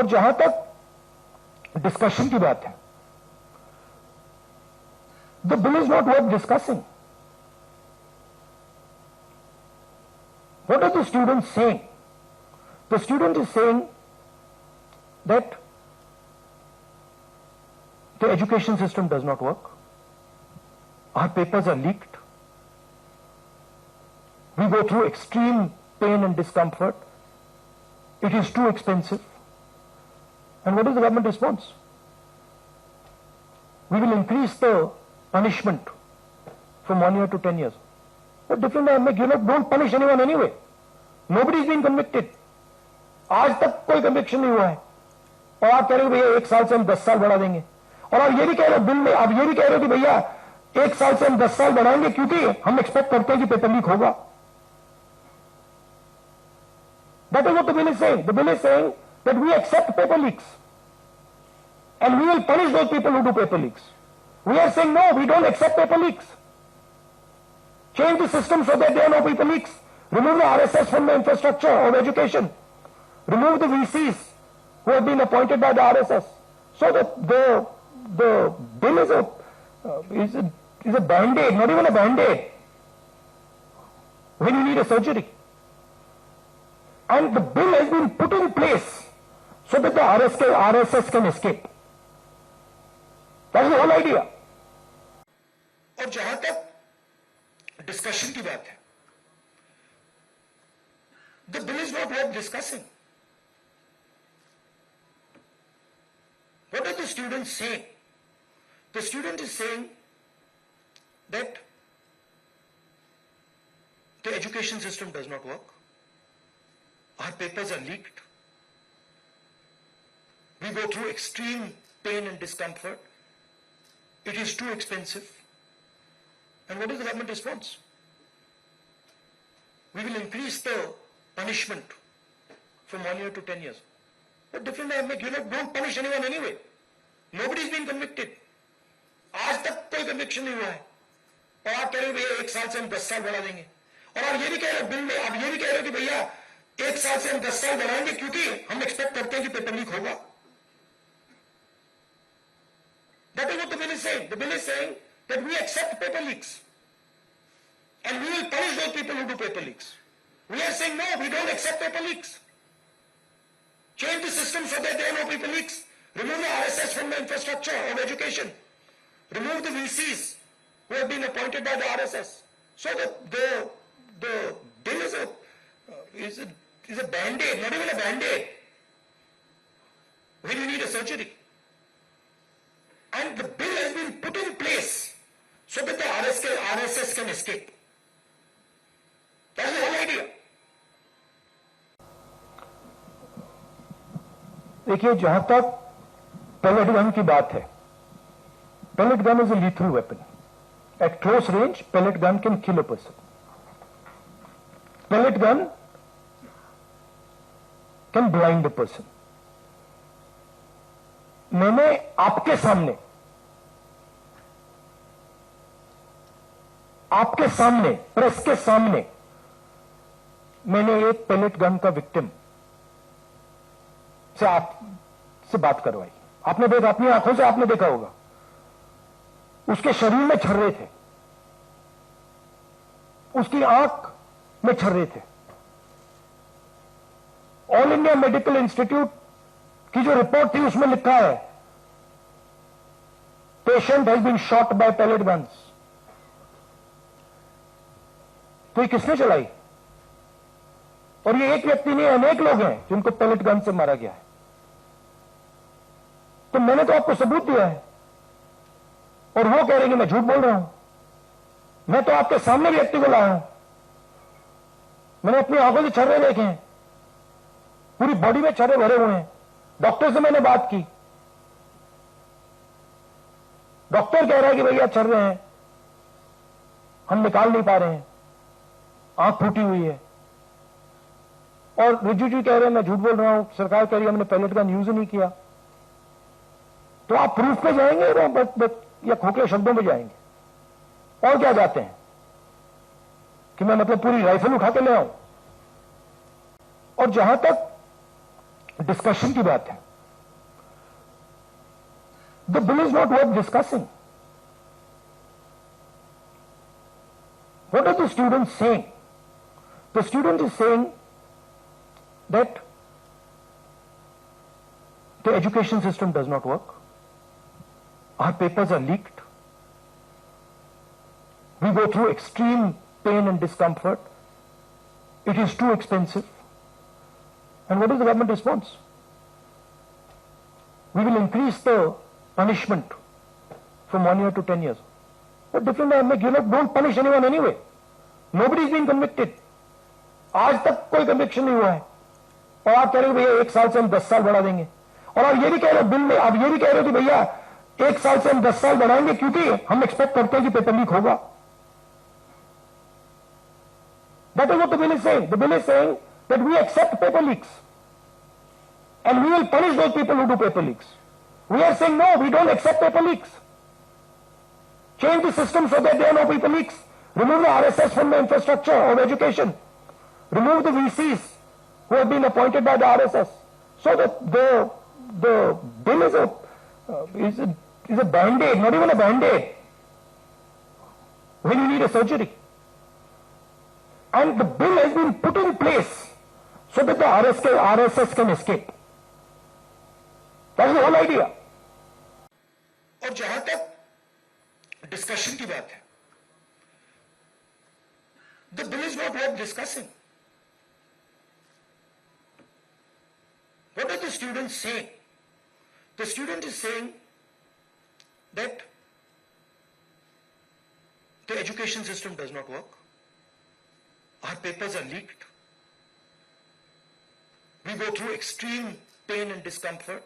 और जहां तक डिस्कशन की बात है, the bill is not worth discussing. What are the students saying? The student is saying that the education system does not work. Our papers are leaked. We go through extreme pain and discomfort. It is too expensive. And what is the government response? We will increase the punishment from 1 year to 10 years. What difference does it make? You don't punish anyone anyway. Nobody is being convicted. आज तक कोई conviction नहीं हुआ है और आप कह रहे हो भैया 1 साल से हम 10 साल बढ़ा देंगे. और आप ये भी कह रहे हो बिल में, आप ये भी कह रहे हो कि भैया 1 साल से हम 10 साल बढ़ाएंगे क्योंकि हम एक्सपेक्ट करते हैं कि पेपर लीक होगा. That is what the bill is saying. The bill is saying that we accept paper leaks and we will punish those people who do paper leaks. We are saying no, we don't accept paper leaks. Change the system so that there are no paper leaks. Remove the RSS from the infrastructure of education. Remove the VCs who have been appointed by the RSS. So that the bill is a band-aid, not even a band-aid, when you need a surgery. And the bill has been put in place so that the RSS can escape. That is the whole idea. और जहां तक discussion की बात है, the bill is not worth discussing. What are the students saying? The student is saying that the education system does not work. Our papers are leaked. We go through extreme pain and discomfort. It is too expensive. And what is the government response? We will increase the punishment from 1 year to 10 years. What difference does it make? You don't punish anyone anyway. Nobody is being convicted. आज तक कोई conviction नहीं हुआ है और आप कह रहे हो भैया 1 साल से हम 10 साल बढ़ा देंगे. और आप ये भी कह रहे हो बिल में, आप ये भी कह रहे हो कि भैया 1 साल से हम 10 साल बढ़ाएंगे क्योंकि हम एक्सपेक्ट करते हैं कि पेपर लीक होगा. That is what the bill is saying. The bill is saying that we accept paper leaks and we will punish those people who do paper leaks. We are saying no, we don't accept paper leaks. Change the system so that there are no paper leaks. Remove the RSS from the infrastructure of education. Remove the VCs who have been appointed by the RSS. So that the bill is a band-aid, not even a band-aid, when you need a surgery. And the bill has been put in place so that the RSS can escape. That's the whole idea. देखिए, जहां तक pellet gun की बात है, pellet gun is a lethal weapon. At close range, pellet gun can kill a person. Pellet gun can blind a person. मैंने आपके सामने press के सामने मैंने एक पेलेट गन का विक्टिम से आपसे बात करवाई. आपने देखा, अपनी आंखों से आपने देखा होगा, उसके शरीर में छर्रे थे, उसकी आंख में छर्रे थे. ऑल इंडिया मेडिकल इंस्टीट्यूट की जो रिपोर्ट थी उसमें लिखा है patient has been shot by pellet guns. तो ये किसने चलाई? और ये एक व्यक्ति नहीं, अनेक लोग हैं जिनको पेलेट गन से मारा गया है. तो मैंने तो आपको सबूत दिया है और वो कह रहे हैं कि मैं झूठ बोल रहा हूं. मैं तो आपके सामने व्यक्ति को लाया हूं, मैंने अपनी आंखों से छर्रे देखे हैं, पूरी बॉडी में छर्रे भरे हुए हैं. डॉक्टर से मैंने बात की, डॉक्टर कह रहा है कि भैया छर्रे हैं, हम निकाल नहीं पा रहे हैं, आंख फूटी हुई है. और रिजू जी कह रहे हैं मैं झूठ बोल रहा हूं, सरकार कह रही है हमने पेलेट गन यूज ही नहीं किया. तो आप प्रूफ पे जाएंगे या खोखले शब्दों पे जाएंगे? और क्या जाते हैं कि मैं मतलब पूरी राइफल उठा के ले आऊं? और जहां तक डिस्कशन की बात है, The bill is not worth discussing. What are the students saying? The student is saying that the education system does not work. Our papers are leaked. We go through extreme pain and discomfort. It is too expensive. And what is the government response? We will increase the punishment from 1 year to 10 years. What difference does it make? You don't punish anyone anyway. Nobody is being convicted. आज तक कोई conviction नहीं हुआ है. और आप कह रहे हो भैया 1 साल से हम 10 साल बढ़ा देंगे. और आप ये भी कह रहे हो बिल में, आप ये भी कह रहे हो कि भैया 1 साल से हम 10 साल बढ़ाएंगे क्योंकि हम एक्सपेक्ट करते हैं कि पेपर लीक होगा. That is what the bill is saying. The bill is saying that we accept paper leaks. And we will punish those people who do paper leaks. We are saying no, we don't accept paper leaks. Change the system so that there are no paper leaks. Remove the RSS from the infrastructure of education. Remove the VCs who have been appointed by the RSS. So that the bill is a band-aid, not even a band-aid. When you need a surgery. And the bill has been put in place so that the RSS can escape. That's the whole idea. और जहां तक discussion की बात है, the bill is not worth discussing. What are the students saying? The student is saying that the education system does not work. Our papers are leaked. We go through extreme pain and discomfort.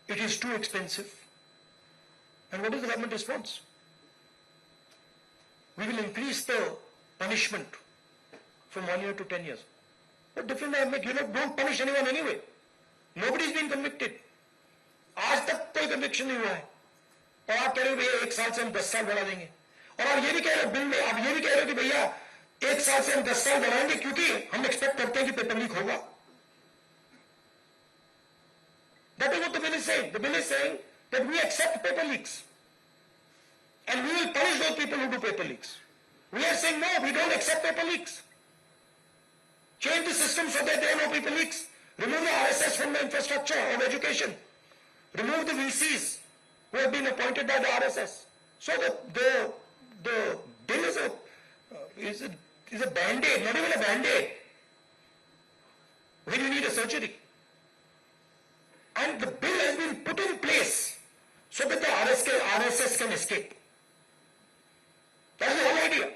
It is too expensive. And what is the government response? We will increase the punishment from 1 year to 10 years. What difference does it make? You don't punish anyone anyway. Nobody is being convicted. आज तक कोई conviction नहीं हुआ है. और आप कह रहे हो भैया 1 साल से हम 10 साल बढ़ा देंगे. और आप ये भी कह रहे हो बिल में, आप ये भी कह रहे हो कि भैया 1 साल से हम 10 साल बढ़ाएंगे क्योंकि हम एक्सपेक्ट करते हैं कि पेपर लीक होगा. That is what the bill is saying. The bill is saying that we accept paper leaks. And we will punish those people who do paper leaks. We are saying no, we don't accept paper leaks. Change the system so that there are no paper leaks. Remove the RSS from the infrastructure of education. Remove the VCs who have been appointed by the RSS. So that the bill is a band-aid, not even a band-aid. When you need a surgery. And the bill has been put in place so that the RSS can escape. That's the whole idea.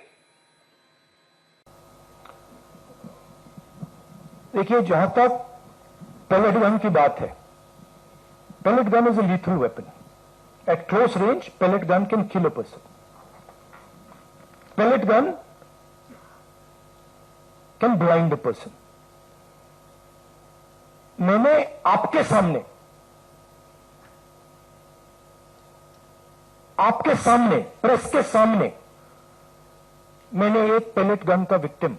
देखिए, जहां तक pellet gun की बात है, pellet gun is a lethal weapon. At close range, pellet gun can kill a person. Pellet gun can blind a person. मैंने आपके सामने press के सामने मैंने एक पेलेट गन का विक्टिम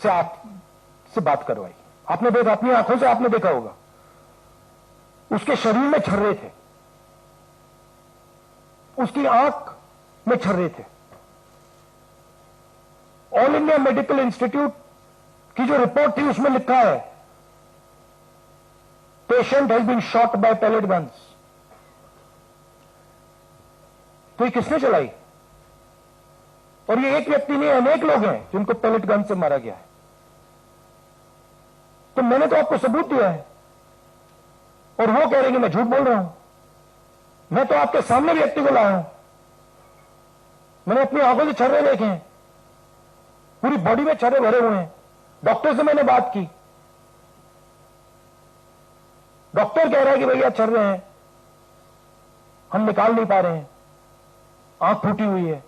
से बात करवाई. आपने देखा, अपनी आंखों से आपने देखा होगा. उसके शरीर में छर्रे थे, उसकी आंख में छर्रे थे. ऑल इंडिया मेडिकल इंस्टीट्यूट की जो रिपोर्ट थी उसमें लिखा है patient has been shot by pellet guns. तो ये किसने चलाई? और ये एक व्यक्ति नहीं, अनेक लोग हैं जिनको पेलेट गन से मारा गया है. तो मैंने तो आपको सबूत दिया है और वो कह रहे हैं कि मैं झूठ बोल रहा हूं. मैं तो आपके सामने व्यक्ति को लाया हूं. मैंने अपनी आंखों से छर्रे देखे हैं, पूरी बॉडी में छर्रे भरे हुए हैं. डॉक्टर से मैंने बात की. डॉक्टर कह रहा है कि भैया छर्रे हैं, हम निकाल नहीं पा रहे हैं, आंख फूटी हुई है.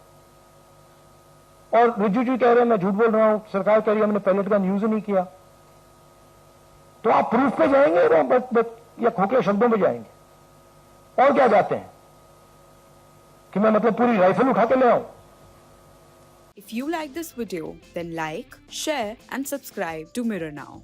और रिजू जी कह रहे हैं मैं झूठ बोल रहा हूं, सरकार कह रही है हमने पेलेट गन यूज नहीं किया. तो आप प्रूफ पे जाएंगे या खोखले शब्दों पे जाएंगे? और क्या चाहते हैं कि मैं मतलब पूरी राइफल उठा के ले आऊं? If you like this video, then like, share and subscribe to Mirror Now.